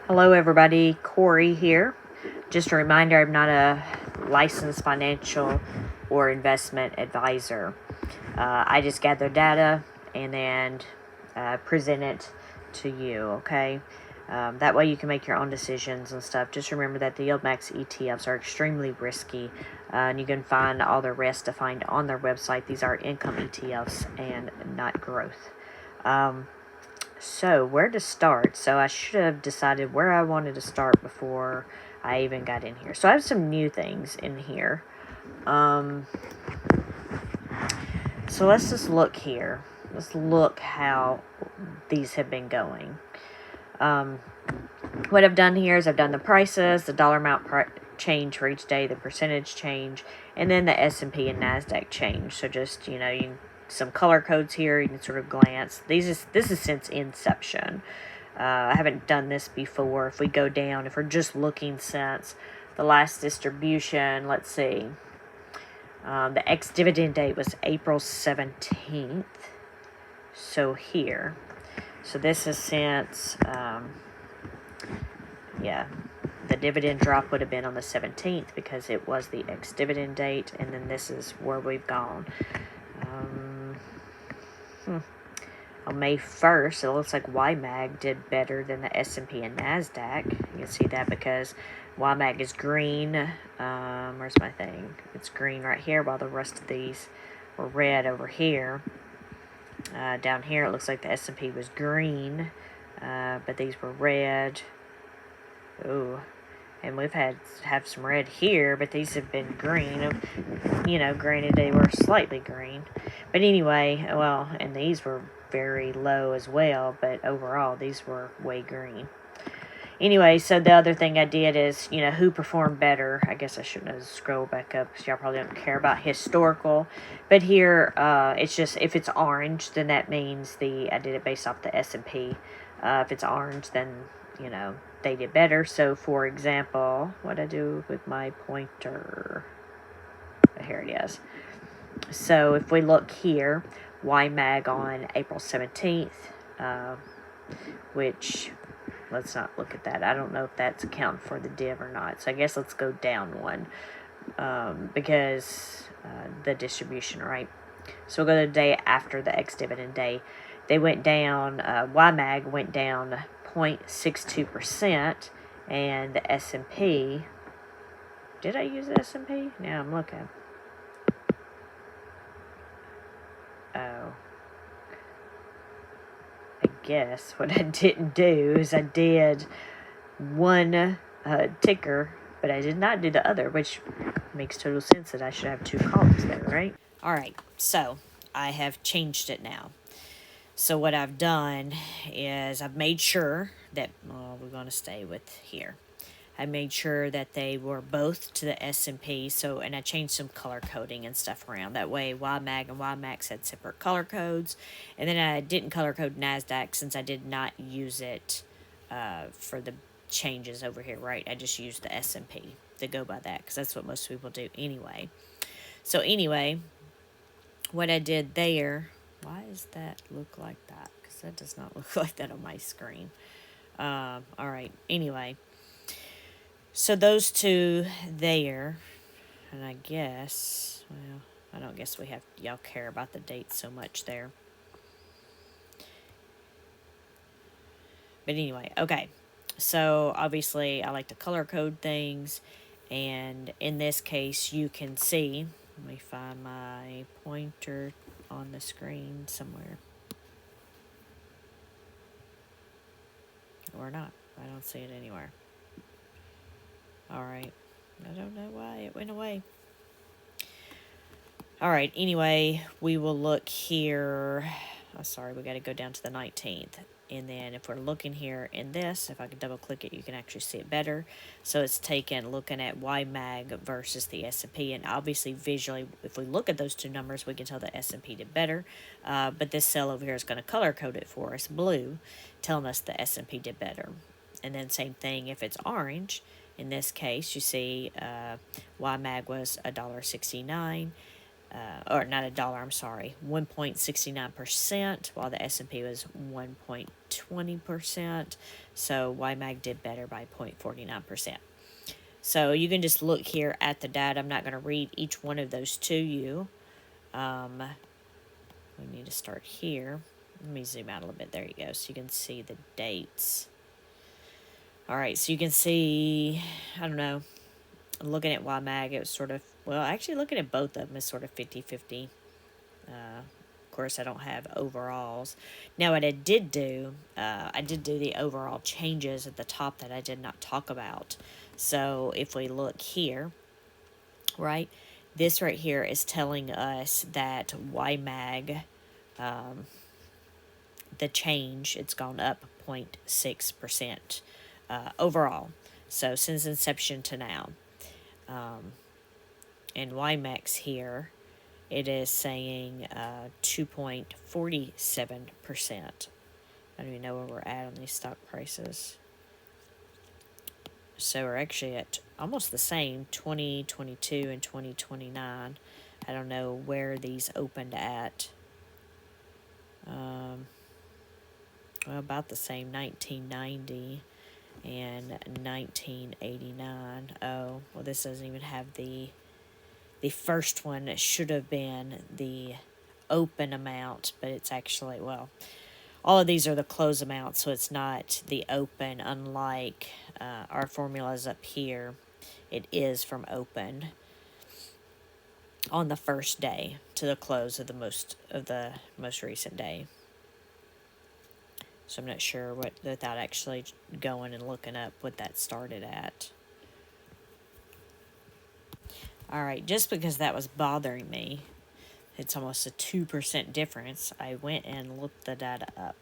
Hello everybody, Corey here. Just a reminder, I'm not a licensed financial or investment advisor. I just gather data and then present it to you, okay? That way you can make your own decisions and stuff. Just remember that the YieldMax ETFs are extremely risky, and you can find all the rest defined on their website. These are income ETFs and not growth. So, where to start? So, I should have decided where I wanted to start before I even got in here. So, I have some new things in here. So, let's just look here. Let's look how these have been going. What I've done here is I've done the prices, the dollar amount change for each day, the percentage change, and then the S&P and NASDAQ change. So, just, some color codes here, you can sort of glance. This is since inception. I haven't done this before. If we go down, if we're just looking since the last distribution, let's see. The ex-dividend date was April 17th. So here. So this is since, the dividend drop would have been on the 17th because it was the ex-dividend date. And then this is where we've gone. On May 1st, it looks like YMAG did better than the S&P and NASDAQ. You can see that because YMAG is green. Where's my thing? It's green right here, while the rest of these were red over here. Down here, it looks like the S&P was green, but these were red. Ooh. And we've have some red here, but these have been green. Granted they were slightly green. But anyway, well, and these were very low as well, but overall these were way green. Anyway, so the other thing I did is, who performed better. I guess I shouldn't have scrolled back up because y'all probably don't care about historical. But here, it's just, if it's orange, then that means I did it based off the S&P. If it's orange, then, they did better. So, for example, what I do with my pointer, here it is. So, if we look here, YMAG on April 17th, which, let's not look at that. I don't know if that's accounting for the div or not. So, I guess let's go down one, because the distribution, right? So, we'll go to the day after the ex-dividend day. They went down, YMAG went down 0.62%, and the S&P, did I use the S&P? Now I'm looking. Oh. I guess what I didn't do is I did one ticker, but I did not do the other, which makes total sense that I should have two columns there, right? All right, so I have changed it now. So what I've done is I've made sure that, we're going to stay with here. I made sure that they were both to the S&P, and I changed some color coding and stuff around. That way YMAG and YMAX had separate color codes. And then I didn't color code NASDAQ since I did not use it for the changes over here, right? I just used the S&P to go by that because that's what most people do anyway. So anyway, what I did there... Why does that look like that? Because that does not look like that on my screen. All right. Anyway. So those two there. And I guess, well, I don't guess y'all care about the dates so much there. But anyway, okay. So obviously I like to color code things. And in this case, you can see. Let me find my pointer on the screen somewhere. Or not. I don't see it anywhere. Alright. I don't know why it went away. Alright, anyway, we will look here. Oh, sorry, we got to go down to the 19th. And then if we're looking here in this, if I can double click it, you can actually see it better. So it's looking at YMAG versus the S&P. And obviously, visually, if we look at those two numbers, we can tell the S&P did better. But this cell over here is going to color code it for us, blue, telling us the S&P did better. And then same thing if it's orange. In this case, you see YMAG was $1.69. or not a dollar, I'm sorry, 1.69%, while the S&P was 1.20%. So YMAG did better by 0.49%. So you can just look here at the data. I'm not going to read each one of those to you. We need to start here. Let me zoom out a little bit. There you go. So you can see the dates. All right, so you can see, I don't know, looking at YMAG, it was sort of, well, actually looking at both of them is sort of 50-50. Of course, I don't have overalls. Now, what I did do the overall changes at the top that I did not talk about. So if we look here, right, this right here is telling us that YMAG, the change, it's gone up 0.6% overall. So since inception to now. And YMAX here, it is saying 2.47%. I don't even know where we're at on these stock prices. So we're actually at almost the same, 2022 and 2029. I don't know where these opened at. Well, about the same, 1990 and 1989. Oh, well, this doesn't even have the first one. It should have been the open amount, but it's actually, well, all of these are the close amount, so it's not the open, unlike our formulas up here. It is from open on the first day to the close of the most recent day. So I'm not sure what, without actually going and looking up what that started at. All right, just because that was bothering me, it's almost a 2% difference, I went and looked the data up.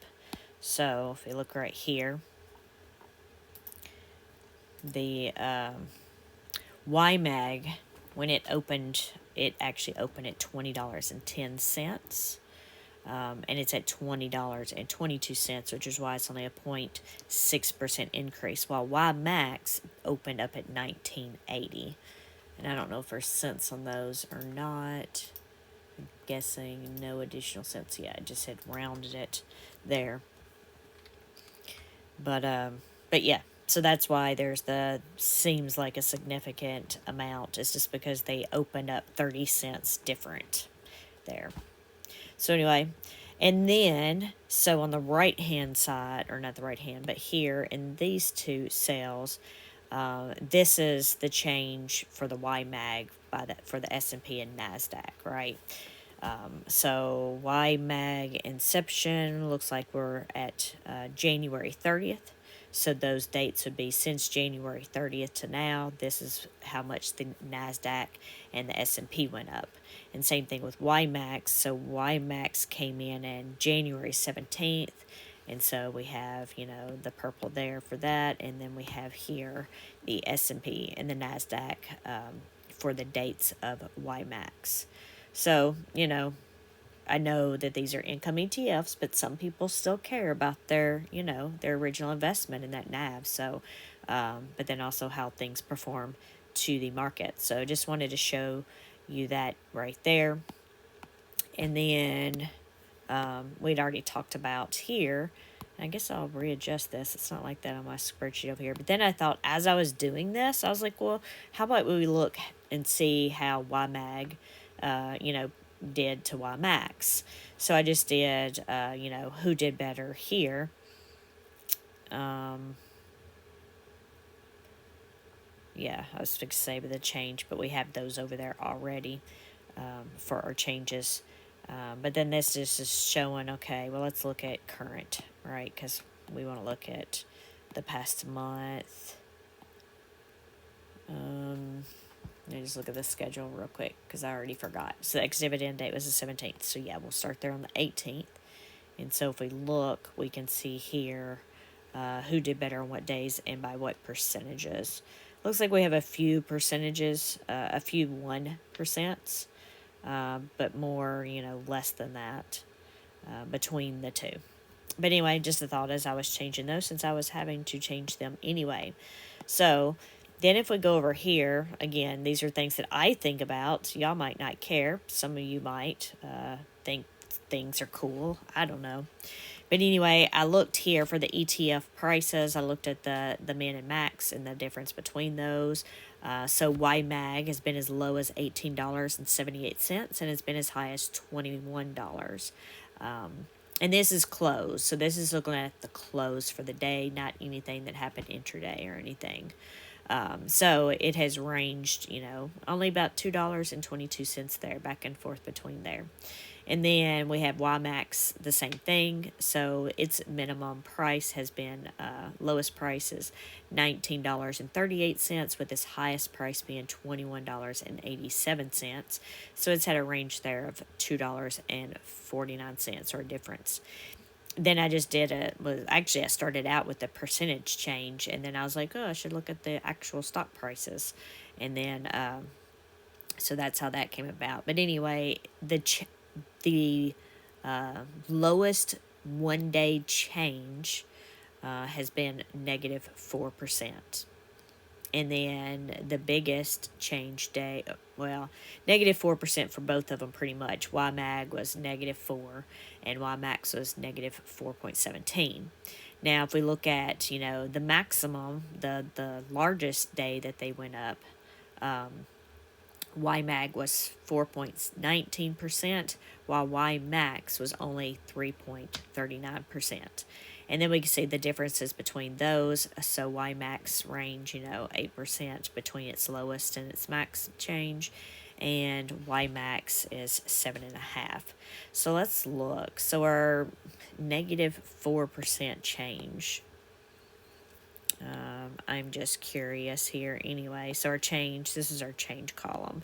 So if you look right here, the YMAG, when it opened, it actually opened at $20.10. And it's at $20.22, which is why it's only a 0.6% increase, while YMAX opened up at $19.80. And I don't know if there's cents on those or not. I'm guessing no additional cents yet. I just had rounded it there. But yeah, so that's why there's seems like a significant amount. It's just because they opened up 30 cents different there. So anyway, and then, so on the right-hand side, or not the right hand, but here in these two cells, this is the change for the YMAG for the S&P and NASDAQ, right? So YMAG inception looks like we're at January 30th. So those dates would be since January 30th to now. This is how much the NASDAQ and the S&P went up. And same thing with YMAX. So YMAX came in January 17th. And so we have, the purple there for that. And then we have here the S&P and the NASDAQ for the dates of YMAX. So, I know that these are income ETFs, but some people still care about their original investment in that NAV. So, but then also how things perform to the market. So just wanted to show you that right there. And then we'd already talked about here. I guess I'll readjust this. It's not like that on my spreadsheet over here. But then I thought, as I was doing this, I was like, well, how about we look and see how YMAG, did to YMAX. So I just did, who did better here. Yeah, I was fixed to say with the change, but we have those over there already for our changes. But then this is just showing, okay, well, let's look at current, right? Because we want to look at the past month. Let me just look at the schedule real quick because I already forgot. So the ex-dividend date was the 17th. So yeah, we'll start there on the 18th. And so if we look, we can see here who did better on what days and by what percentages. Looks like we have a few percentages, a few 1%, but more, less than that between the two. But anyway, just a thought as I was changing those, since I was having to change them anyway. So Then if we go over here, again, these are things that I think about. Y'all might not care. Some of you might think things are cool. I don't know. But anyway, I looked here for the ETF prices. I looked at the min and max and the difference between those. So YMAG has been as low as $18.78 and has been as high as $21. And this is close. So this is looking at the close for the day, not anything that happened intraday or anything. So it has ranged, only about $2.22 there, back and forth between there. And then we have YMAX, the same thing. So its minimum price has been, lowest price is $19.38, with its highest price being $21.87. So it's had a range there of $2.49, or a difference. Then I just I started out with the percentage change, and then I was like, oh, I should look at the actual stock prices. And then, so that's how that came about. But anyway, the lowest 1 day change has been negative 4%. And then the biggest change day, negative 4% for both of them pretty much. YMAG was negative 4 and YMAX was negative 4.17. Now, if we look at, the maximum, the largest day that they went up, YMAG was 4.19%, while YMAX was only 3.39%. And then we can see the differences between those. So YMAX range, 8% between its lowest and its max change, and YMAX is 7.5%. So let's look. So our negative 4% change. I'm just curious here anyway. So our change, this is our change column.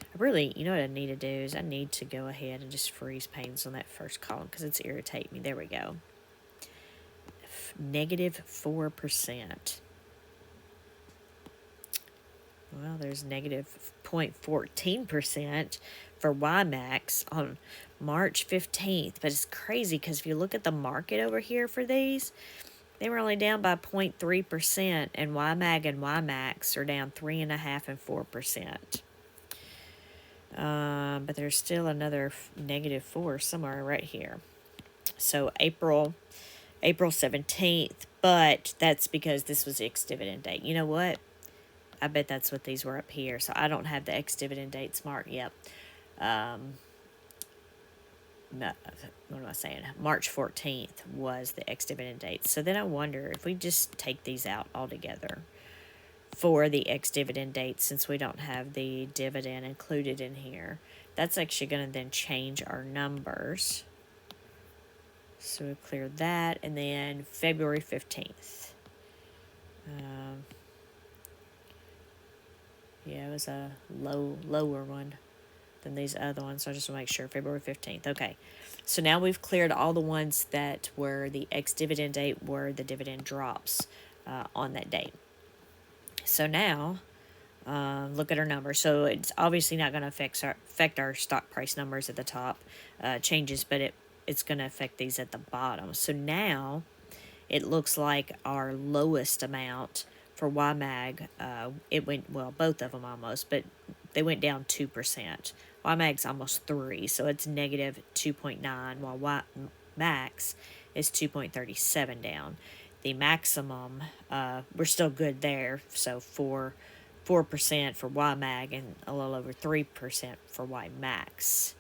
I really, what I need to do is I need to go ahead and just freeze panes on that first column because it's irritating me. There we go. Negative 4%. Well, there's negative 0.14% for YMAX on March 15th. But it's crazy because if you look at the market over here for these, they were only down by 0.3%, and YMAG and YMAX are down 3.5% and 4%. But there's still another negative 4 somewhere right here. So April 17th, but that's because this was the ex-dividend date. You know what? I bet that's what these were up here. So I don't have the ex-dividend dates marked. Yep. No, what am I saying? March 14th was the ex-dividend date. So then I wonder if we just take these out altogether for the ex-dividend date, since we don't have the dividend included in here. That's actually going to then change our numbers. So we clear that, and then February 15th. It was a lower one than these other ones, so I just want to make sure. February 15th. Okay, so now we've cleared all the ones that were the ex-dividend date, where the dividend drops on that date. So now, look at our numbers. So it's obviously not going to affect our stock price numbers at the top, changes, but it's going to affect these at the bottom. So now it looks like our lowest amount for YMAG, it went, both of them almost, but they went down 2%. YMAG's almost 3, so it's negative 2.9, while YMAX is 2.37 down. The maximum, we're still good there, so 4% for YMAG and a little over 3% for YMAX.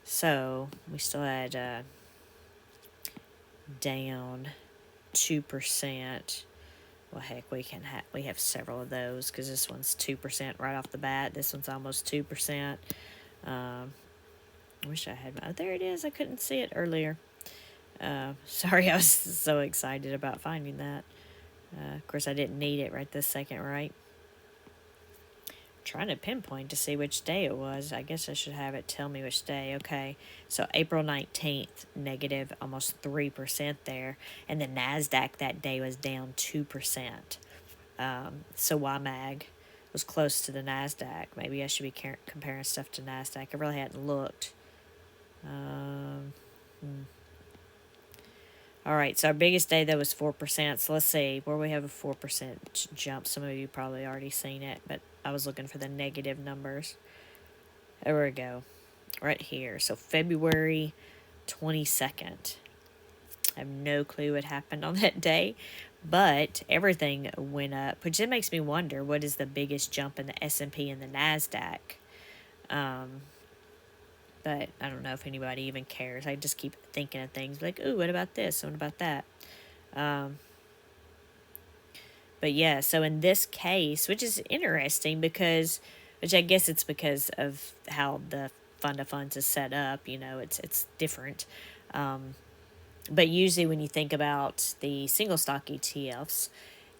So we still had down 2%. Well, heck, we have several of those because this one's 2% right off the bat. This one's almost 2%. I wish I had there it is. I couldn't see it earlier. Sorry, I was so excited about finding that. Of course, I didn't need it right this second, right? Trying to pinpoint to see which day it was. I guess I should have it tell me which day. Okay, so April 19th, negative almost 3% there, and the NASDAQ that day was down 2%. So YMAG was close to the NASDAQ. Maybe I should be comparing stuff to NASDAQ. I really hadn't looked. All right, so our biggest day, though, was 4%. So let's see where we have a 4% jump. Some of you probably already seen it, but I was looking for the negative numbers. There we go, right here. So February 22nd. I have no clue what happened on that day, but everything went up, which then makes me wonder, what is the biggest jump in the S&P and the NASDAQ? But I don't know if anybody even cares. I just keep thinking of things like, ooh, what about this? What about that? But yeah, so in this case, which is interesting because, which I guess it's because of how the fund of funds is set up, it's different. But usually when you think about the single stock ETFs,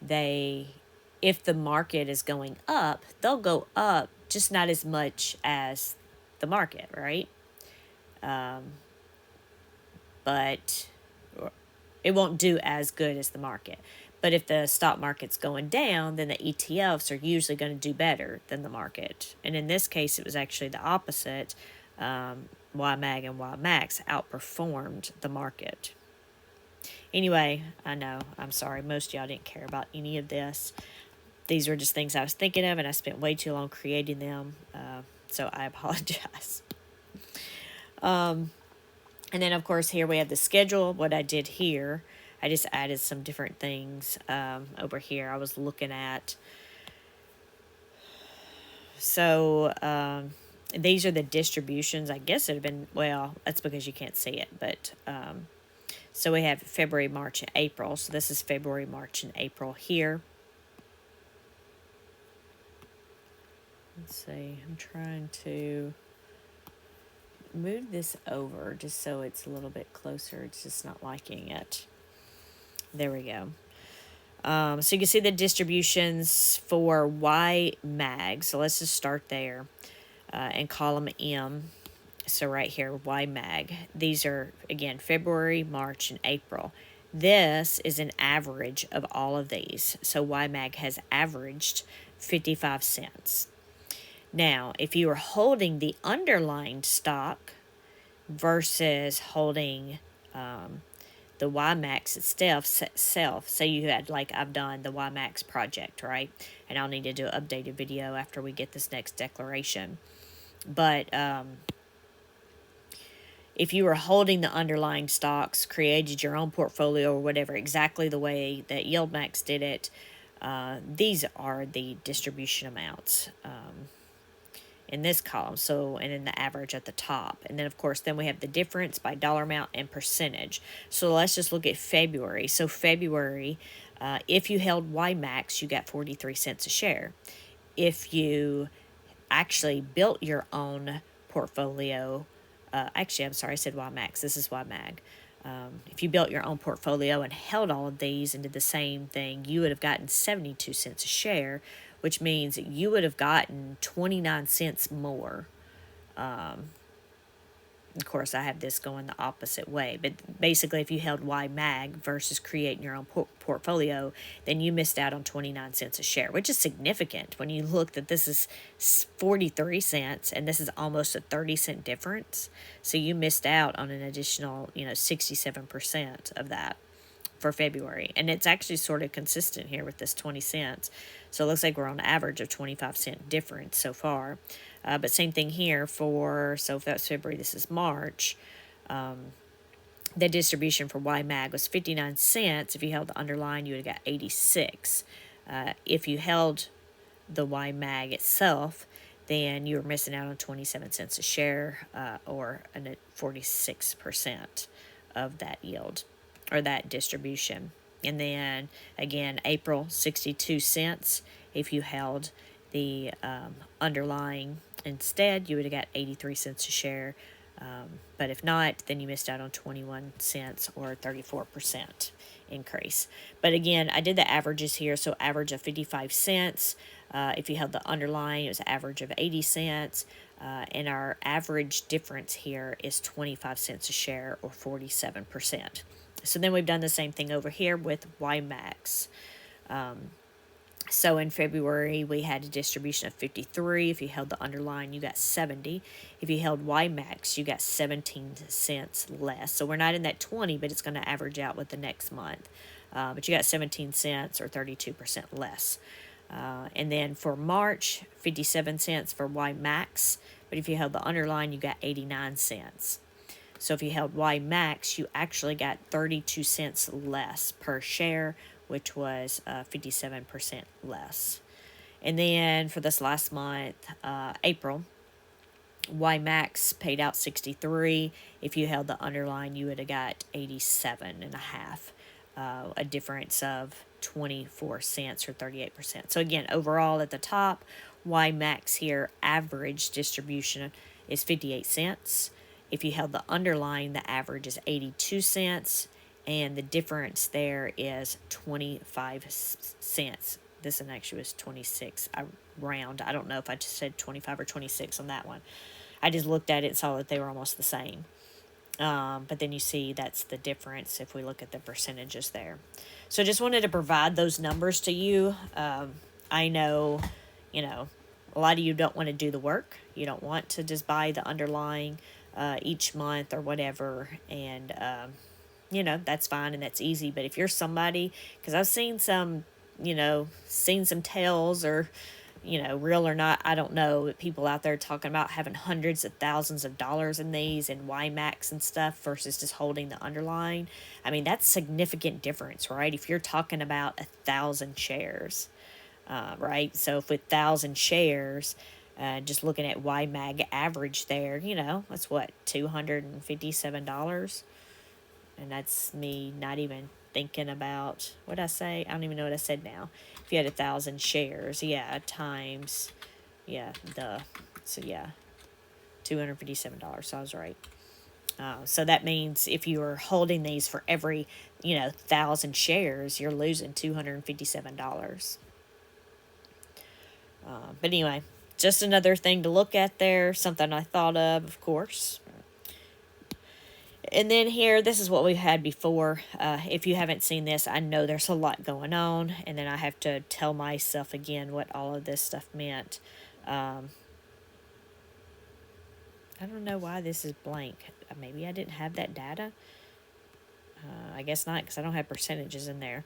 they, if the market is going up, they'll go up, just not as much as the market, right? But it won't do as good as the market. But if the stock market's going down, then the ETFs are usually going to do better than the market. And in this case, it was actually the opposite. YMAG and YMAX outperformed the market. Anyway, I know, I'm sorry, most of y'all didn't care about any of this. These were just things I was thinking of, and I spent way too long creating them, so I apologize. And then, of course, here we have the schedule. What I did here, I just added some different things over here. I was looking at. So these are the distributions. I guess it have been, well, that's because you can't see it. But so we have February, March, and April. So this is February, March, and April here. Let's see. I'm trying to move this over just so it's a little bit closer. It's just not liking it. There we go. So you can see the distributions for YMAG. So let's just start there in column M. So right here, YMAG. These are, again, February, March, and April. This is an average of all of these. So YMAG has averaged 55 cents. Now, if you are holding the underlying stock versus holding the YMAX itself, say you had, like I've done the YMAX project, right? And I'll need to do an updated video after we get this next declaration. But if you were holding the underlying stocks, created your own portfolio or whatever, exactly the way that YieldMax did it, these are the distribution amounts in this column, so, and in the average at the top. And then, of course, then we have the difference by dollar amount and percentage. So let's just look at February. So February, if you held YMAX, you got 43 cents a share. If you actually built your own portfolio, actually, I'm sorry, I said YMAX. This is YMAG. If you built your own portfolio and held all of these and did the same thing, you would have gotten 72 cents a share, which means you would have gotten 29 cents more. Of course, I have this going the opposite way. But basically, if you held YMAG versus creating your own portfolio, then you missed out on 29 cents a share, which is significant when you look that this is 43 cents and this is almost a 30-cent difference. So you missed out on an additional, 67% of that for February. And it's actually sort of consistent here with this 20 cents. So it looks like we're on average of 25-cent difference so far. But same thing here so if that's February, this is March. The distribution for YMAG was 59 cents. If you held the underlying, you would have got 86. If you held the YMAG itself, then you were missing out on 27 cents a share, or 46% of that yield or that distribution. And then again, April, 62 cents. If you held the underlying instead, you would have got 83 cents a share. But if not, then you missed out on 21 cents or 34% increase. But again, I did the averages here. So average of 55 cents. If you held the underlying, it was an average of 80 cents. And our average difference here is 25 cents a share or 47%. So then we've done the same thing over here with YMAX. So in February, we had a distribution of 53. If you held the underlying, you got 70. If you held YMAX, you got 17 cents less. So we're not in that 20, but it's going to average out with the next month. But you got 17 cents or 32% less. And then for March, 57 cents for YMAX. But if you held the underlying, you got 89 cents. So if you held YMAX, you actually got 32 cents less per share, which was 57% less. And then for this last month, April, YMAX paid out 63. If you held the underline, you would have got 87 and a half, a difference of 24 cents or 38%. So again, overall at the top, YMAX here average distribution is 58 cents. If you held the underline, the average is 82 cents, and the difference there is 25 cents. This one actually was 26. I round. I don't know if I just said 25 or 26 on that one. I just looked at it and saw that they were almost the same. But then you see that's the difference if we look at the percentages there. So just wanted to provide those numbers to you. I know, a lot of you don't want to do the work. You don't want to just buy the underlying each month or whatever. And, that's fine and that's easy. But if you're somebody, because I've seen some, seen some tales or, real or not, I don't know. People out there talking about having hundreds of thousands of dollars in these and YMAX and stuff versus just holding the underlying. I mean, that's significant difference, right? If you're talking about 1,000 shares, right? So if with 1,000 shares, just looking at YMAG average there, that's what, $257. And that's me not even thinking about what I say. I don't even know what I said now. If you had 1,000 shares, times, $257. So I was right. So that means if you are holding these for every, 1,000 shares, you're losing $257. But anyway, just another thing to look at there. Something I thought of course. And then here, this is what we've had before. If you haven't seen this, I know there's a lot going on. And then I have to tell myself again what all of this stuff meant. I don't know why this is blank. Maybe I didn't have that data. I guess not, because I don't have percentages in there.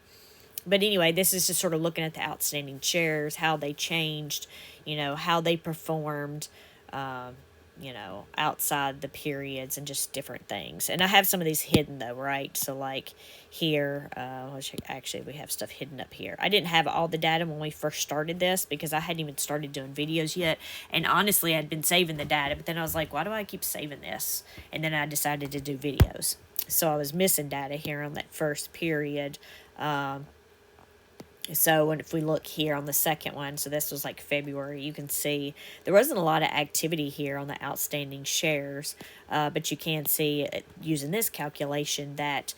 But anyway, this is just sort of looking at the outstanding shares, how they changed, how they performed, outside the periods and just different things. And I have some of these hidden though, right? So like here, actually we have stuff hidden up here. I didn't have all the data when we first started this because I hadn't even started doing videos yet. And honestly, I'd been saving the data, but then I was like, why do I keep saving this? And then I decided to do videos. So I was missing data here on that first period. So if we look here on the second one, so this was like February, you can see there wasn't a lot of activity here on the outstanding shares, but you can see using this calculation that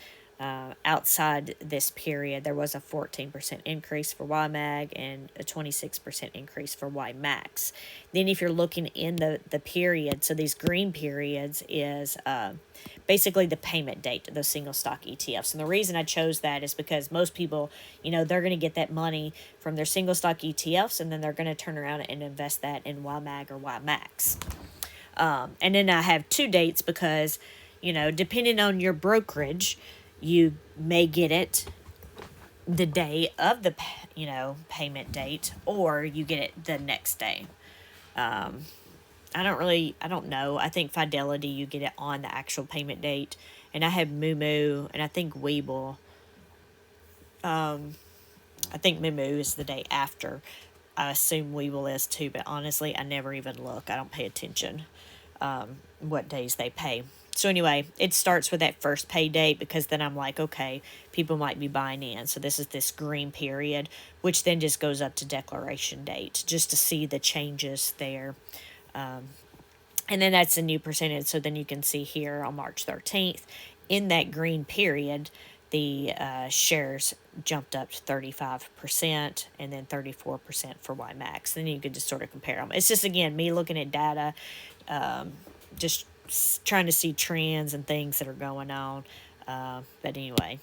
outside this period, there was a 14% increase for YMAG and a 26% increase for YMAX. Then if you're looking in the period, so these green periods is basically the payment date of those single stock ETFs. And the reason I chose that is because most people, they're going to get that money from their single stock ETFs, and then they're going to turn around and invest that in YMAG or YMAX. And then I have two dates because, depending on your brokerage, you may get it the day of the, payment date, or you get it the next day. I don't know. I think Fidelity, you get it on the actual payment date. And I have Moo and I think Weeble. I think Moo is the day after. I assume Weeble is too, but honestly, I never even look. I don't pay attention what days they pay. So anyway, it starts with that first pay date because then I'm like, okay, people might be buying in. So this is this green period, which then just goes up to declaration date just to see the changes there. And then that's a new percentage. So then you can see here on March 13th, in that green period, the shares jumped up to 35% and then 34% for YMAX. Then you could just sort of compare them. It's just, again, me looking at data, just trying to see trends and things that are going on. But anyway,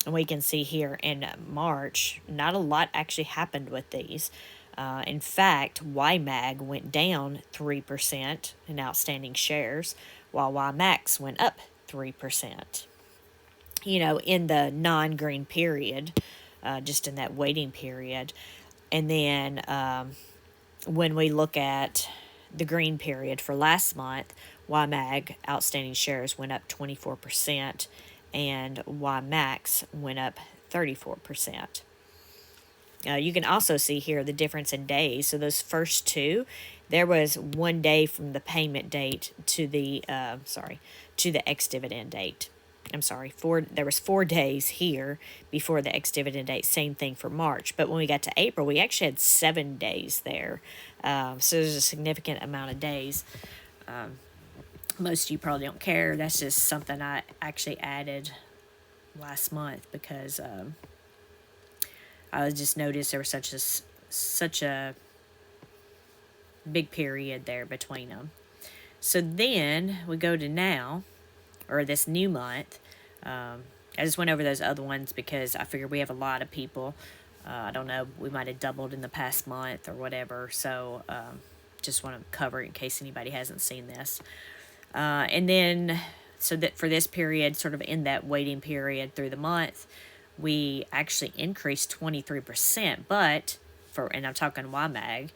And we can see here in March, not a lot actually happened with these. In fact, YMAG went down 3% in outstanding shares, while YMAX went up 3%. In the non-green period, just in that waiting period. And then when we look at the green period for last month, YMAG outstanding shares went up 24%, and YMAX went up 34%. You can also see here the difference in days. So those first two, there was 1 day from the payment date to the ex-dividend date. There was 4 days here before the ex-dividend date. Same thing for March. But when we got to April, we actually had 7 days there. So there's a significant amount of days. Most of you probably don't care. That's just something I actually added last month because I just noticed there was such a big period there between them. So then we go to now, or this new month. I just went over those other ones because I figured we have a lot of people. I don't know, we might have doubled in the past month or whatever. So just want to cover it in case anybody hasn't seen this. And then, so that for this period, sort of in that waiting period through the month, we actually increased 23%, and I'm talking YMAG,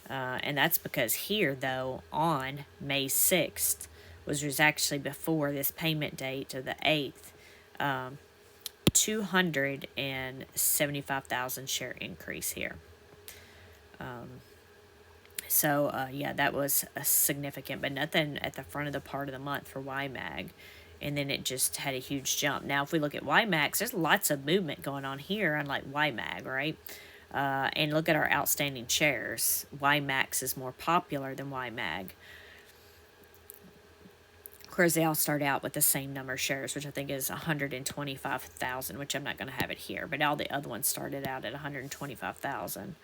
and that's because here, though, on May 6th, which was actually before this payment date of the 8th, 275,000 share increase here. Yeah, that was a significant, but nothing at the front of the part of the month for YMAG. And then it just had a huge jump. Now, if we look at YMAX, there's lots of movement going on here, unlike YMAG, right? And look at our outstanding shares. YMAX is more popular than YMAG. Of course, they all start out with the same number of shares, which I think is 125,000, which I'm not going to have it here. But all the other ones started out at 125,000.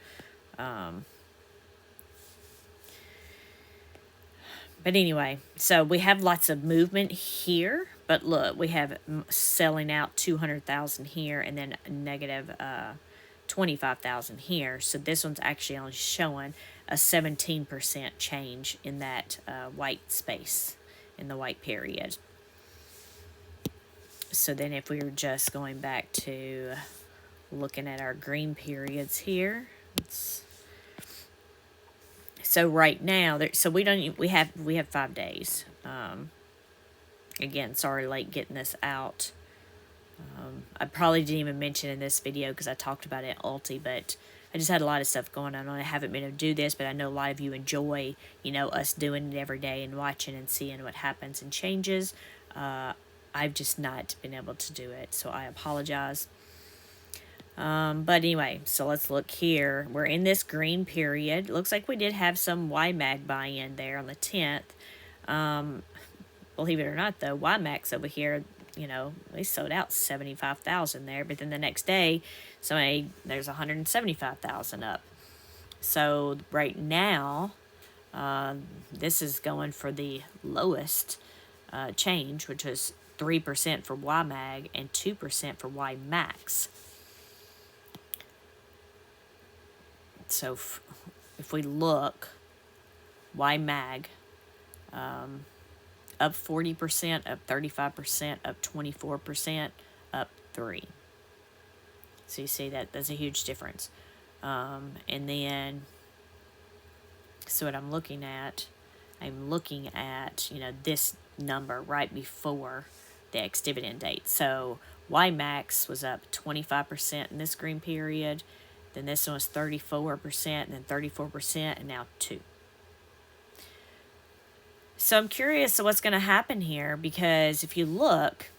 But anyway, so we have lots of movement here. But look, we have selling out 200,000 here and then negative 25,000 here. So this one's actually only showing a 17% change in that white space, in the white period. So then if we were just going back to looking at our green periods here, so right now, we have 5 days. Again, sorry late getting this out. I probably didn't even mention in this video because I talked about it at Ulti, but I just had a lot of stuff going on. I haven't been able to do this, but I know a lot of you enjoy, us doing it every day and watching and seeing what happens and changes. I've just not been able to do it, so I apologize. But anyway, so let's look here. We're in this green period. Looks like we did have some YMAG buy-in there on the 10th. Believe it or not, though, YMAX over here, they sold out 75,000 there. But then the next day, there's 175,000 up. So right now, this is going for the lowest change, which was 3% for YMAG and 2% for YMAX. So if we look, YMAG, up 40%, up 35%, up 24%, up 3%. So you see that's a huge difference. And then, so what I'm looking at, this number right before the ex-dividend date. So YMAX was up 25% in this green period. Then this one was 34%, and then 34%, and now 2%. So I'm curious what's going to happen here, because if you look,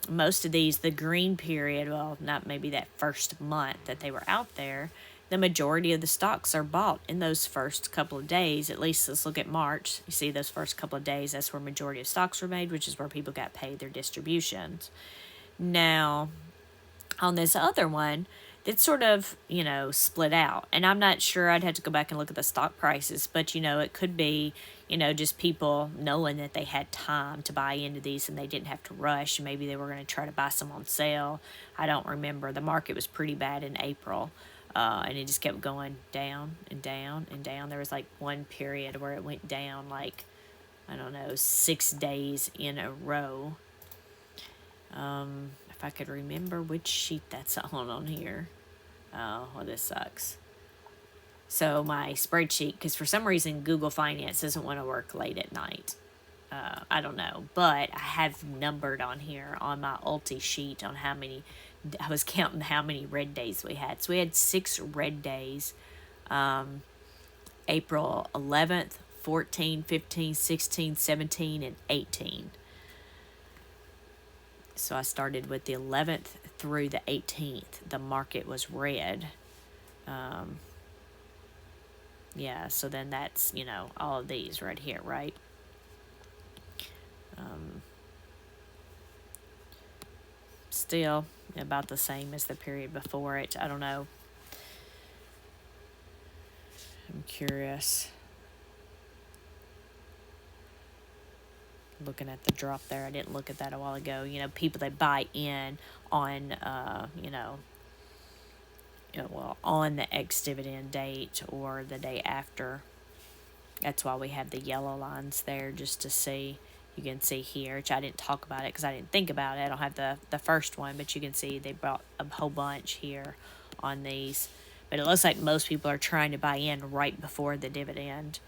most of these, the green period, well, not maybe that first month that they were out there, the majority of the stocks are bought in those first couple of days. At least let's look at March. You see those first couple of days, that's where majority of stocks were made, which is where people got paid their distributions. Now, on this other one, it's sort of, you know, split out. And I'm not sure, I'd have to go back and look at the stock prices, but, you know, it could be, you know, just people knowing that they had time to buy into these and they didn't have to rush. Maybe they were going to try to buy some on sale. I don't remember. The market was pretty bad in April, and it just kept going down and down and down. There was like one period where it went down like, I don't know, 6 days in a row. If I could remember which sheet that's on here. Oh, well, this sucks. So my spreadsheet, because for some reason Google Finance doesn't want to work late at night. I don't know, but I have numbered on here on my Ulti sheet on how many, I was counting how many red days we had. So we had 6 red days, April 11th, 14, 15, 16, 17, and 18. So I started with the 11th through the 18th. The market was red. Yeah, so then that's, you know, all of these right here, right? Still about the same as the period before it. I don't know. I'm curious. Looking at the drop there, I didn't look at that a while ago. You know, people that buy in on, well, on the ex-dividend date or the day after. That's why we have the yellow lines there, just to see. You can see here, which I didn't talk about it because I didn't think about it. I don't have the first one, but you can see they brought a whole bunch here on these. But it looks like most people are trying to buy in right before the dividend,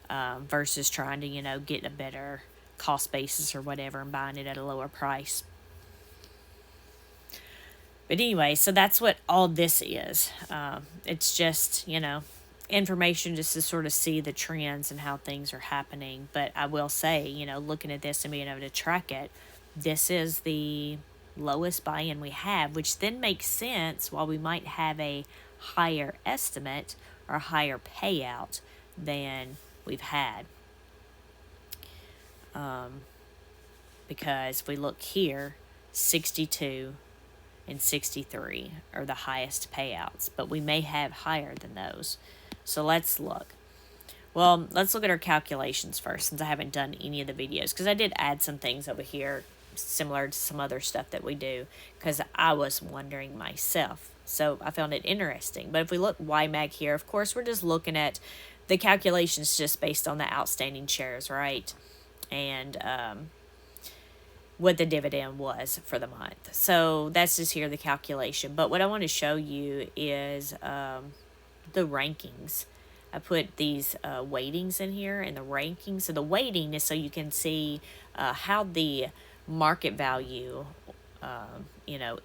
versus trying to, you know, get a better cost basis or whatever and buying it at a lower price. But anyway, so that's what all this is. It's just, you know, information just to sort of see the trends and how things are happening. But I will say, you know, looking at this and being able to track it, this is the lowest buy-in we have, which then makes sense while we might have a higher estimate or higher payout than we've had. Because if we look here, 62 and 63 are the highest payouts, but we may have higher than those. So let's look. Well, let's look at our calculations first, since I haven't done any of the videos, because I did add some things over here similar to some other stuff that we do, because I was wondering myself. So I found it interesting. But if we look YMAG here, of course, we're just looking at the calculations just based on the outstanding shares, right? And what the dividend was for the month. So that's just here the calculation. But what I want to show you is the rankings. I put these weightings in here and the rankings. So the weighting is so you can see how the market value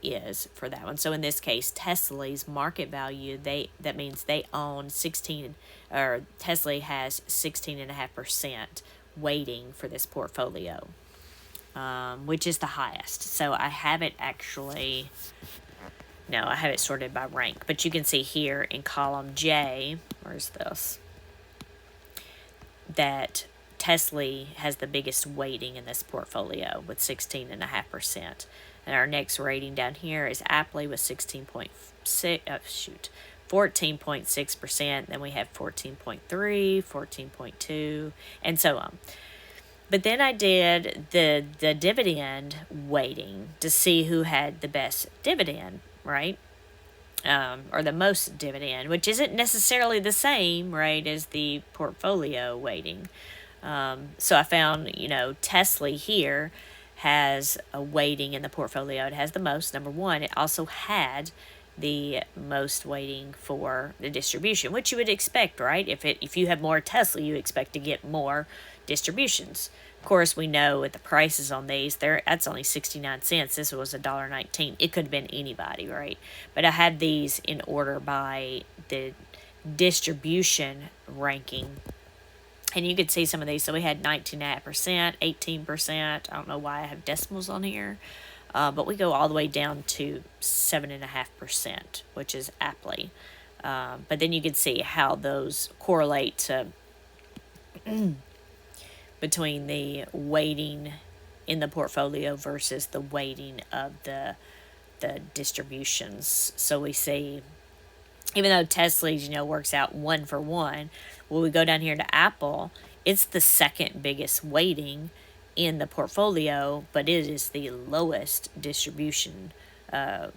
is for that one. So in this case, Tesla's market value, that means they own 16, or Tesla has 16.5% weighting for this portfolio, which is the highest. So I have it actually, no, I have it sorted by rank, but you can see here in column J, where's this, that Tesla has the biggest weighting in this portfolio with 16.5%. And our next rating down here is Apple with 14.6%. Then we have 14.3, 14.2, and so on. But then I did the dividend weighting to see who had the best dividend, right? Or the most dividend, which isn't necessarily the same, right, as the portfolio weighting. So I found, Tesla here has a weighting in the portfolio. It has the most, number one. It also had the most weighting for the distribution, which you would expect, right? If you have more Tesla, you expect to get more distributions. Of course, we know with the prices on these, that's only 69 cents. This was $1.19. It could have been anybody, right? But I had these in order by the distribution ranking. And you could see some of these. So we had 19.5%, 18%. I don't know why I have decimals on here. But we go all the way down to 7.5%, which is Apple. But then you can see how those correlate to between the weighting in the portfolio versus the weighting of the the distributions. So we see, even though Tesla's, works out 1 for 1, when we go down here to Apple, it's the second biggest weighting in the portfolio, but it is the lowest distribution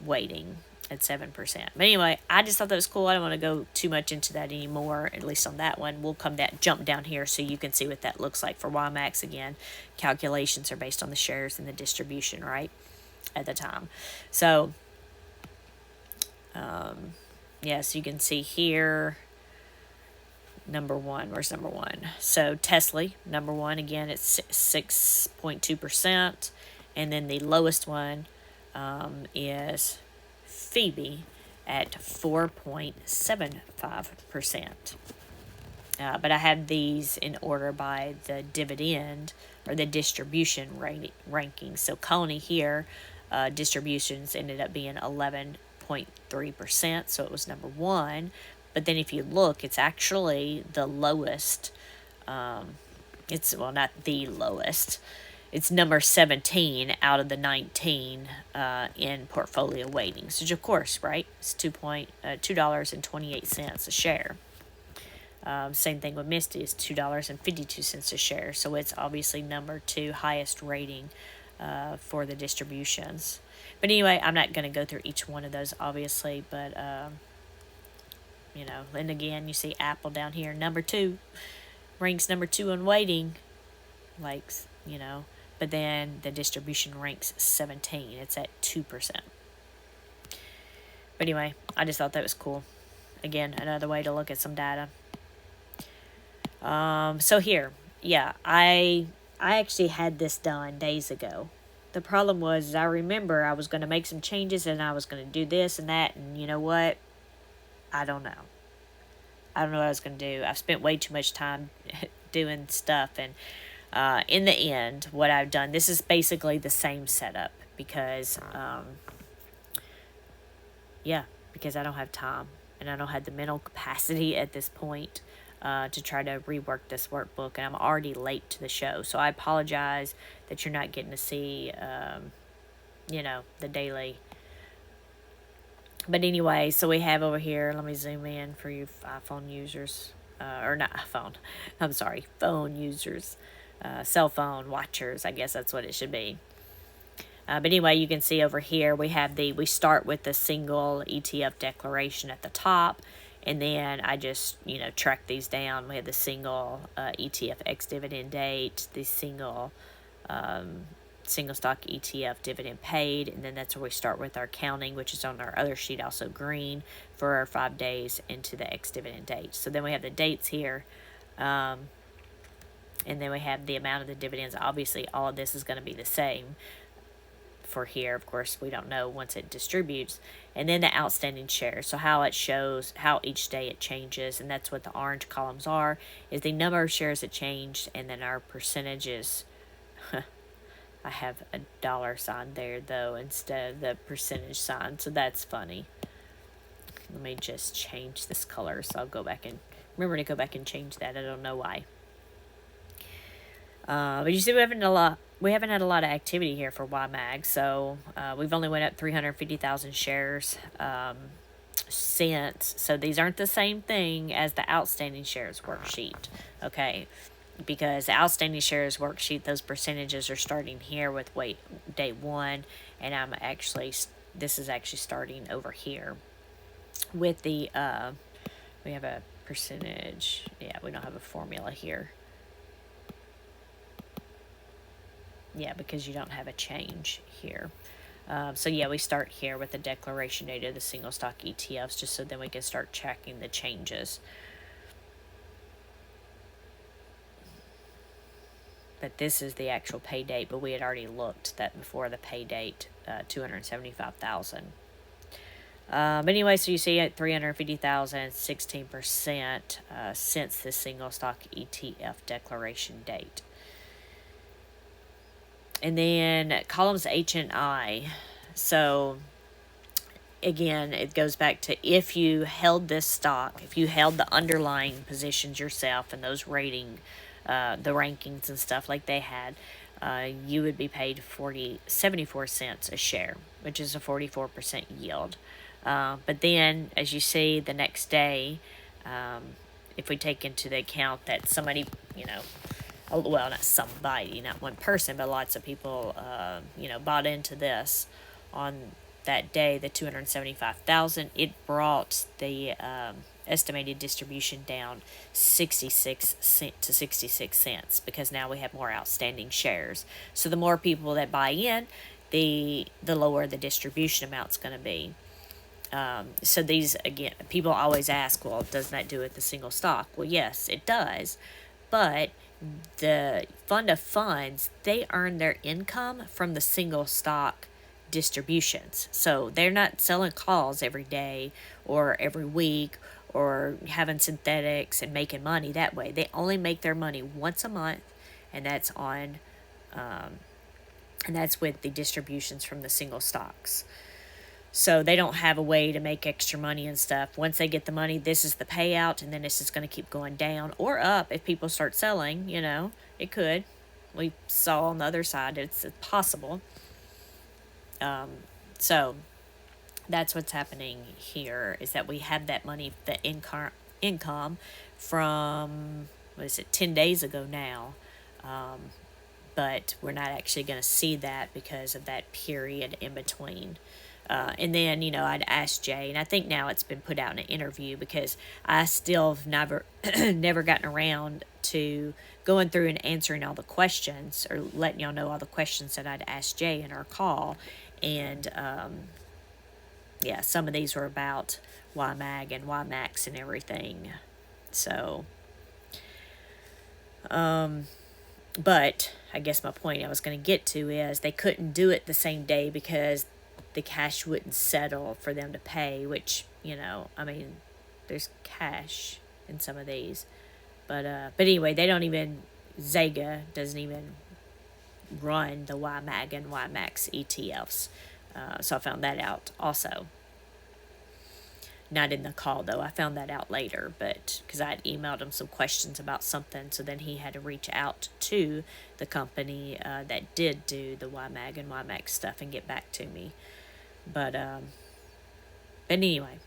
weighting at 7%. But anyway, I just thought that was cool. I don't want to go too much into that anymore, at least on that one. We'll jump down here so you can see what that looks like for YMAX again. Calculations are based on the shares and the distribution, right, at the time. So, yes, you can see here, number one. Where's number one? So Tesla, number one, again, it's 6.2%. And then the lowest one is Phoebe at 4.75%. But I have these in order by the dividend or the distribution ranking. So Colony here, distributions ended up being 11.3%. So it was number one. But then if you look, it's actually the lowest. It's, well, not the lowest. It's number 17 out of the 19 in portfolio weightings, which of course, right, it's $2.28 a share. Same thing with Misty, is $2.52 a share. So it's obviously number 2 highest rating for the distributions. But anyway, I'm not going to go through each one of those, obviously, but and again, you see Apple down here, number 2, ranks number 2 on weighting, but then the distribution ranks 17. It's at 2%. But anyway, I just thought that was cool. Again, another way to look at some data. So here, yeah, I actually had this done days ago. The problem was, I remember I was going to make some changes and I was going to do this and that, and you know what? I don't know. I don't know what I was going to do. I've spent way too much time doing stuff, and in the end, what I've done, this is basically the same setup because, because I don't have time and I don't have the mental capacity at this point to try to rework this workbook, and I'm already late to the show. So I apologize that you're not getting to see, the daily. But anyway, so we have over here, let me zoom in for you iPhone users, or not iPhone, I'm sorry, phone users, cell phone watchers, I guess that's what it should be. But anyway, you can see over here, we start with the single ETF declaration at the top, and then I just, track these down. We have the single ETF ex-dividend date, the single stock ETF dividend paid, and then that's where we start with our counting, which is on our other sheet, also green, for our 5 days into the ex-dividend date. So then we have the dates here, and then we have the amount of the dividends. Obviously, all of this is going to be the same for here. Of course, we don't know once it distributes. And then the outstanding shares. So how it shows how each day it changes, and that's what the orange columns are, is the number of shares that changed, and then our percentages. I have a dollar sign there, though, instead of the percentage sign, so that's funny. Let me just change this color, so I'll go back and remember to go back and change that. I don't know why. But you see, we haven't had a lot of activity here for YMAG, so we've only went up 350,000 shares since. So these aren't the same thing as the outstanding shares worksheet, okay? Because the outstanding shares worksheet, those percentages are starting here with day 1, and this is actually starting over here with the we have a percentage. Yeah, we don't have a formula here. Yeah, because you don't have a change here. So yeah, we start here with the declaration date of the single stock ETFs, just so then we can start checking the changes. But this is the actual pay date, but we had already looked that before the pay date, 275,000. But anyway, so you see at 350,000, 16% since the single stock ETF declaration date. And then columns H and I. So again, it goes back to if you held this stock, if you held the underlying positions yourself and those the rankings and stuff like they had, you would be paid 74 cents a share. which is a 44% yield. But then, as you see, the next day, if we take into the account that somebody, well, not somebody, not one person, but lots of people, bought into this on that day, the 275,000, it brought the estimated distribution down 66 cents to 66 cents because now we have more outstanding shares. So the more people that buy in, the lower the distribution amount's going to be. So these, again, people always ask, well, doesn't that do it the single stock? Well, yes, it does. But the fund of funds, they earn their income from the single stock distributions. So they're not selling calls every day or every week or having synthetics and making money that way. They only make their money once a month, and that's on, and that's with the distributions from the single stocks. So they don't have a way to make extra money and stuff. Once they get the money, this is the payout, and then this is going to keep going down or up if people start selling, it could. We saw on the other side it's possible. So that's what's happening here, is that we have that money, the income from, 10 days ago now. But we're not actually going to see that because of that period in between. And then, I'd asked Jay, and I think now it's been put out in an interview because I still have never gotten around to going through and answering all the questions or letting y'all know all the questions that I'd asked Jay in our call. And, some of these were about YMAG and YMAX and everything. So, but I guess my point I was going to get to is they couldn't do it the same day because the cash wouldn't settle for them to pay, which, there's cash in some of these. But anyway, Zega doesn't even run the YMAG and YMAX ETFs. So I found that out also. Not in the call, though. I found that out later, but because I had emailed him some questions about something, so then he had to reach out to the company that did do the YMAG and YMAX stuff and get back to me. But anyway,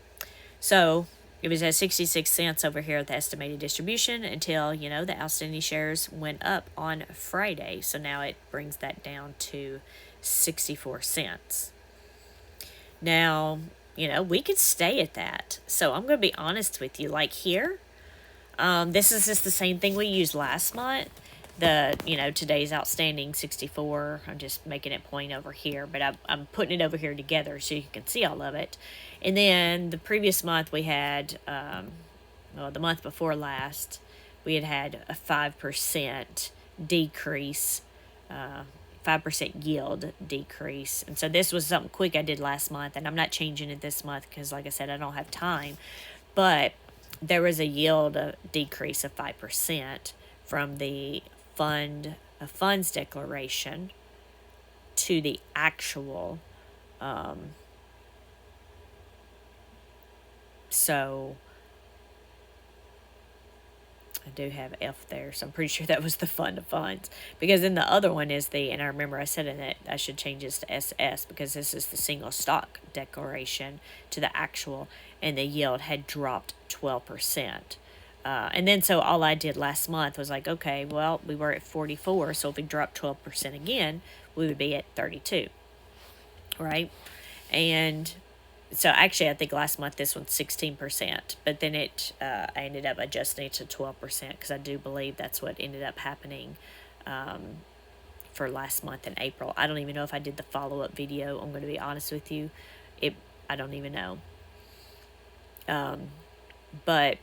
so it was at 66 cents over here at the estimated distribution until, the outstanding shares went up on Friday. So now it brings that down to 64 cents. Now, we could stay at that. So I'm going to be honest with you. Like here, this is just the same thing we used last month. Today's outstanding 64. I'm just making it point over here, but I'm putting it over here together so you can see all of it. And then the previous month we had, the month before last, we had a 5% decrease, 5% yield decrease. And so this was something quick I did last month, and I'm not changing it this month because, like I said, I don't have time. But there was a yield decrease of 5% from the funds declaration to the actual. So I do have F there, so I'm pretty sure that was the fund of funds. Because then the other one is and I remember I said in it, I should change this to SS because this is the single stock declaration to the actual, and the yield had dropped 12%. And then so all I did last month was like, okay, well, we were at 44, so if we dropped 12% again, we would be at 32, right? And so actually I think last month this one's 16%, but then I ended up adjusting it to 12% because I do believe that's what ended up happening for last month in April. I don't even know if I did the follow-up video. I'm going to be honest with you. I don't even know. But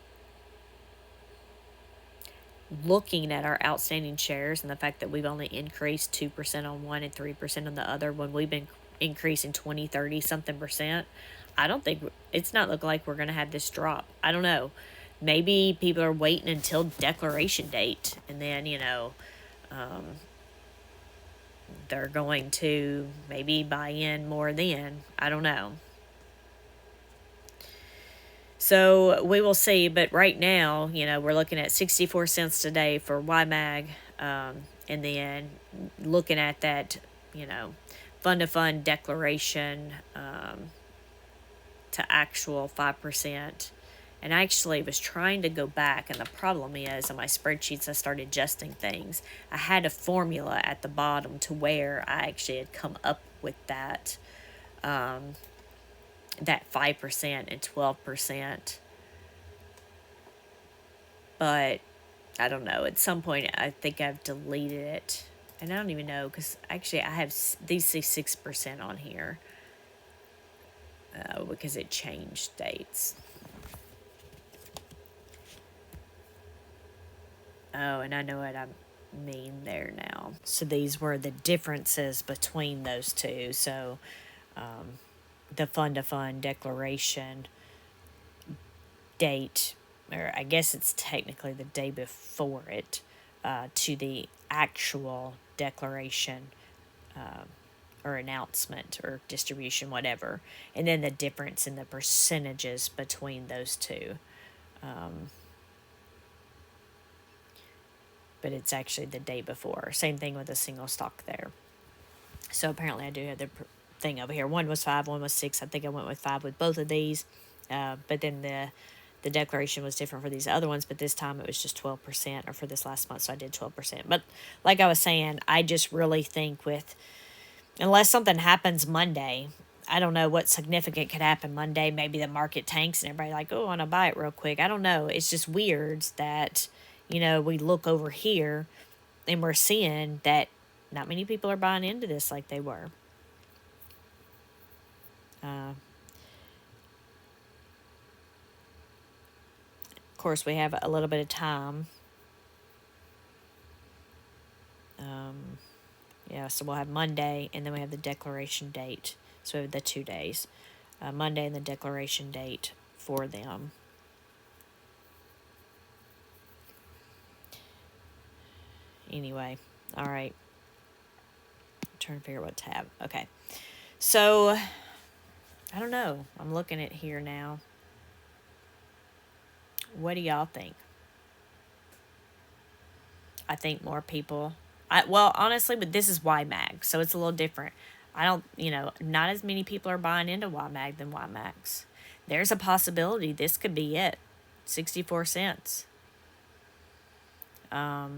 looking at our outstanding shares and the fact that we've only increased 2% on one and 3% on the other when we've been increasing 20, 30 something percent, I don't think it's not looking like we're going to have this drop. I don't know. Maybe people are waiting until declaration date and then, they're going to maybe buy in more then. I don't know. So we will see, but right now, we're looking at 64 cents today for YMAG, and then looking at that, fund-to-fund declaration to actual 5%. And I actually was trying to go back, and the problem is on my spreadsheets I started adjusting things. I had a formula at the bottom to where I actually had come up with that 5% and 12%. But I don't know. At some point, I think I've deleted it. And I don't even know, because actually I have these 6% on here because it changed dates. Oh, and I know what I mean there now. So these were the differences between those two. So the fund-to-fund declaration date, or I guess it's technically the day before it, to the actual declaration or announcement or distribution, whatever. And then the difference in the percentages between those two. But it's actually the day before. Same thing with a single stock there. So apparently I do have the thing over here. One was 5, one was 6. I think I went with 5 with both of these. But then the declaration was different for these other ones, but this time it was just 12%, or for this last month, so I did 12%. But like I was saying, I just really think unless something happens Monday, I don't know what significant could happen Monday. Maybe the market tanks and everybody like, oh, I want to buy it real quick. I don't know. It's just weird that, we look over here and we're seeing that not many people are buying into this like they were. Of course, we have a little bit of time. So we'll have Monday, and then we have the declaration date. So we have the 2 days. Monday and the declaration date for them. Anyway, all right. I'm trying to figure out what tab. Okay. So, I don't know. I'm looking at here now. What do y'all think? I think more people... well, honestly, but this is YMAG, so it's a little different. I don't, not as many people are buying into YMAG than YMAX. There's a possibility this could be it. 64 cents. Of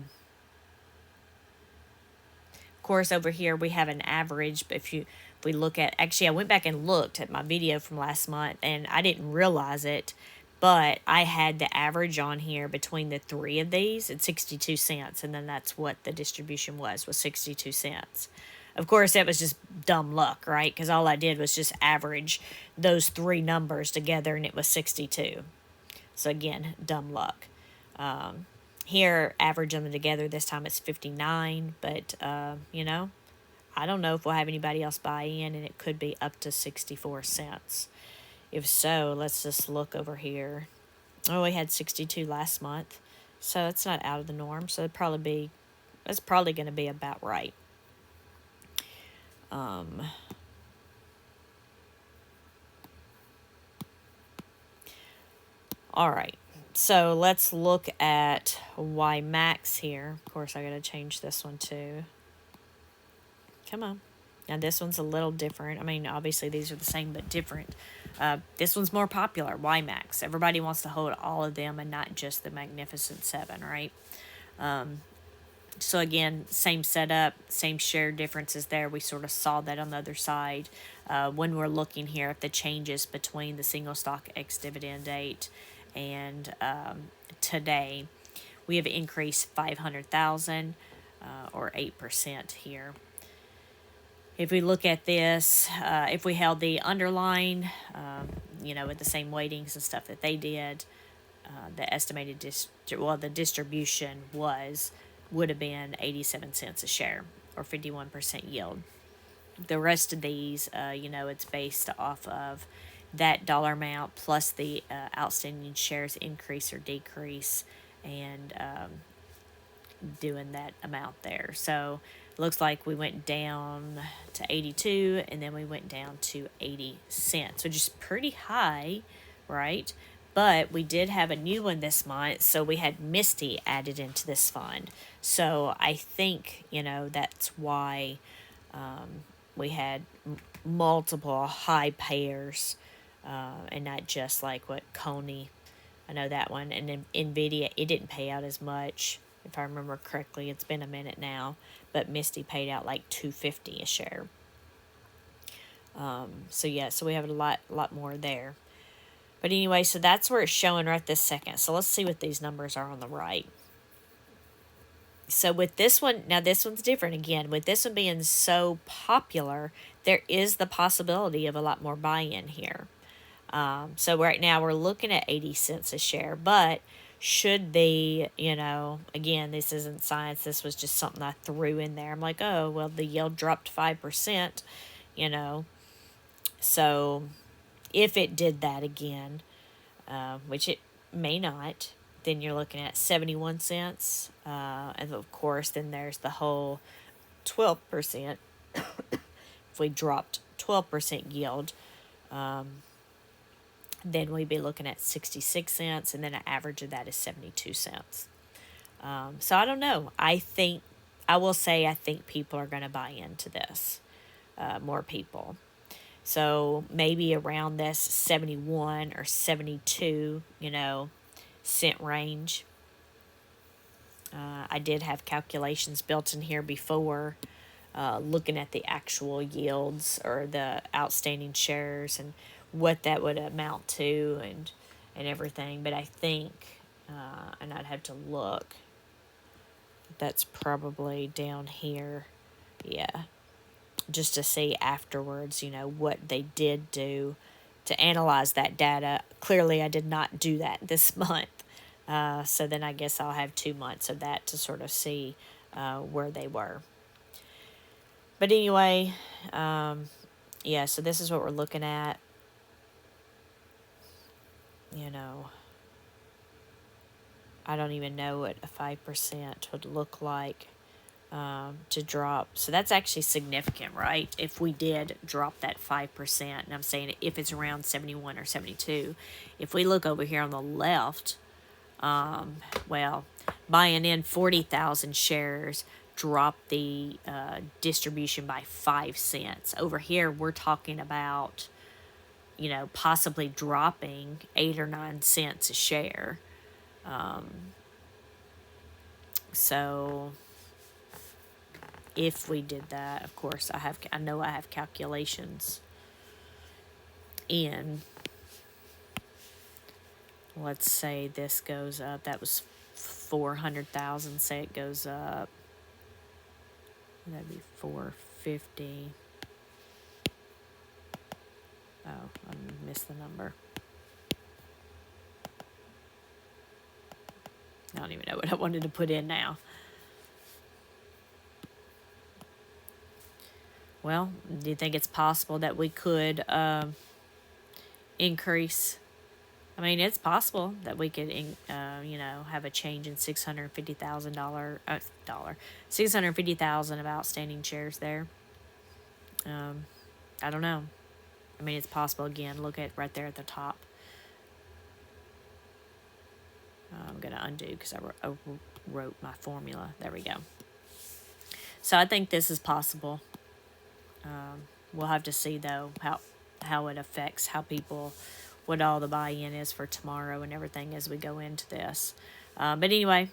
course, over here we have an average. But if we look at... Actually, I went back and looked at my video from last month, and I didn't realize it, but I had the average on here between the 3 of these at 62 cents, and then that's what the distribution was 62 cents. Of course, that was just dumb luck, right? Because all I did was just average those 3 numbers together, and it was 62. So again, dumb luck. Here, averaging them together, this time it's 59, but, I don't know if we'll have anybody else buy in, and it could be up to 64 cents. If so, let's just look over here. Oh, we had 62 last month, so it's not out of the norm. So that's probably going to be about right. All right, so let's look at YMAX here. Of course, I got to change this one too. Come on. Now, this one's a little different. I mean, obviously, these are the same but different. This one's more popular, YMAX. Everybody wants to hold all of them and not just the Magnificent Seven, right? So, again, same setup, same share differences there. We sort of saw that on the other side when we're looking here at the changes between the single stock ex-dividend date and today. We have increased 500,000 or 8% here. If we look at this, if we held the underlying, with the same weightings and stuff that they did, the estimated the distribution would have been 87 cents a share, or 51% yield. The rest of these, it's based off of that dollar amount plus the outstanding shares increase or decrease, and doing that amount there. So looks like we went down to 82, and then we went down to 80 cents, which is pretty high, right? But we did have a new one this month, so we had Misty added into this fund. So I think, that's why we had multiple high payers, and not just like what Coney, I know that one, and then Nvidia, it didn't pay out as much, if I remember correctly. It's been a minute now, but Misty paid out like $2.50 a share. So yeah, so we have a lot more there. But anyway, so that's where it's showing right this second. So let's see what these numbers are on the right. So with this one, now this one's different again. With this one being so popular, there is the possibility of a lot more buy-in here. So right now we're looking at 80 cents a share, but should the, again, this isn't science. This was just something I threw in there. I'm like, oh, well, the yield dropped 5%, so if it did that again, which it may not, then you're looking at 71 cents. And of course, then there's the whole 12%. If we dropped 12% yield, then we'd be looking at 66 cents, and then an average of that is 72 cents. So I don't know. I think people are going to buy into this, more people. So maybe around this 71 or 72, cent range. I did have calculations built in here before, looking at the actual yields or the outstanding shares and what that would amount to and everything. But I think, and I'd have to look, that's probably down here. Yeah. Just to see afterwards, what they did do to analyze that data. Clearly, I did not do that this month. So then I guess I'll have 2 months of that to sort of see where they were. But anyway, yeah, so this is what we're looking at. I don't even know what a 5% would look like to drop. So that's actually significant, right? If we did drop that 5%, and I'm saying if it's around 71 or 72, if we look over here on the left, buying in 40,000 shares dropped the distribution by 5 cents. Over here, we're talking about, possibly dropping 8 or 9 cents a share. So if we did that, of course, I know I have calculations in. Let's say this goes up. That was 400,000. Say it goes up. That'd be 450. Oh, I missed the number. I don't even know what I wanted to put in now. Well, do you think it's possible that we could increase? I mean, it's possible that we could, have a change in $650,000 of outstanding shares there. I don't know. I mean, it's possible. Again, look at right there at the top. I'm going to undo because I wrote my formula. There we go. So I think this is possible. We'll have to see, though, how it affects what all the buy-in is for tomorrow and everything as we go into this. But anyway,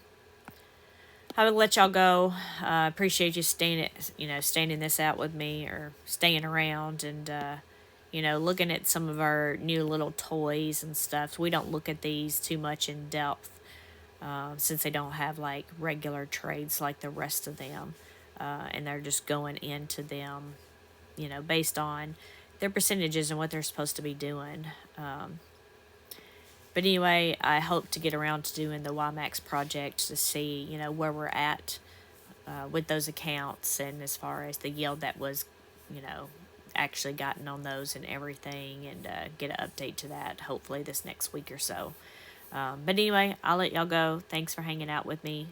I will let y'all go. I appreciate you standing this out with me or staying around and, looking at some of our new little toys and stuff. We don't look at these too much in depth since they don't have like regular trades like the rest of them. And they're just going into them, based on their percentages and what they're supposed to be doing. But anyway, I hope to get around to doing the YMAX project to see, where we're at with those accounts and as far as the yield that was, actually gotten on those and everything, and get an update to that hopefully this next week or so. But anyway, I'll let y'all go. Thanks for hanging out with me.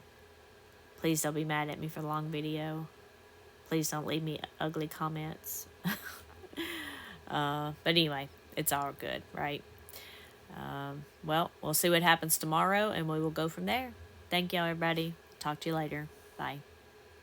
Please don't be mad at me for the long video. Please don't leave me ugly comments. But anyway, it's all good, right? Well, we'll see what happens tomorrow, and we will go from there. Thank y'all, everybody. Talk to you later. Bye.